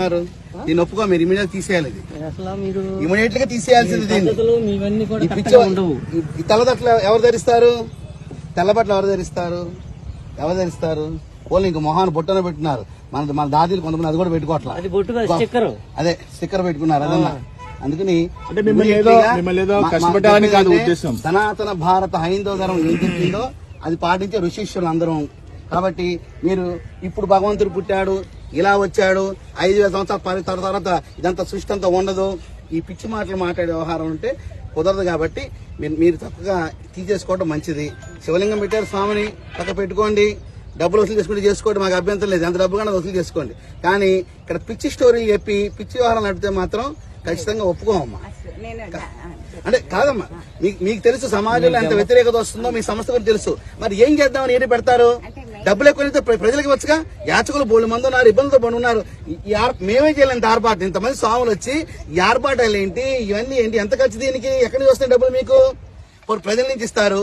చేస్తున్నారు? దీన్ని ఒప్పుకో, మీరు ఇమీడియట్ తీసేయాలి, ఇమీడియట్ గా తీసేయాల్సింది దీన్ని. ఈ పిచ్చి ఈ తెల్లబట్టలు ఎవరు ధరిస్తారు? తెల్లబట్టలు ఎవరు ధరిస్తారు? వాళ్ళు ఇంక మొహాన్ని బొట్టన పెట్టినారు. మన దాదీలు కొంతమంది అది కూడా పెట్టుకోవట్లా, అదే స్టిక్కర్ పెట్టుకున్నారు. అదన్నా అందుకని సనాతన భారత హైందవ ధర్మం ఏం చెప్పిందో అది పాటించే ఋషీశ్వరులు అందరం. కాబట్టి మీరు ఇప్పుడు భగవంతుడు పుట్టాడు, ఇలా వచ్చాడు, 5,000 సంవత్సరాల తర్వాత ఇదంతా సృష్టి అంతా ఉండదు, ఈ పిచ్చి మాటలు మాట్లాడే వ్యవహారం ఉంటే కుదరదు. కాబట్టి మీరు చక్కగా తీసేసుకోవడం మంచిది. శివలింగం పెట్టారు, స్వామిని పక్క పెట్టుకోండి, డబ్బులు వసూలు చేసుకుంటే చేసుకోండి, మాకు అభ్యంతరం లేదు, ఎంత డబ్బు కన్నా వసూలు చేసుకోండి. కానీ ఇక్కడ పిచ్చి స్టోరీ చెప్పి పిచ్చి వ్యవహారం నడిపితే మాత్రం ఖచ్చితంగా ఒప్పుకోమమ్మా. అంటే కాదమ్మా, మీకు తెలుసు సమాజంలో ఎంత వ్యతిరేకత వస్తుందో మీ సంస్థ కూడా తెలుసు. మరి ఏం చేద్దామని ఏంటి పెడతారు? డబ్బులు ఎక్కువైతే ప్రజలకు వచ్చుగా. యాచకులు బోళ్ళు మంది ఉన్నారు, ఇబ్బందులతో పడి ఉన్నారు. మేమే చేయలేంత ఆర్పాటు, ఇంతమంది స్వాములు వచ్చి ఈ ఆర్పాటాలు ఏంటి, ఇవన్నీ ఏంటి, ఎంత ఖర్చు దీనికి? ఎక్కడి నుంచి వస్తాయి డబ్బులు మీకు? ప్రజల నుంచి ఇస్తారు.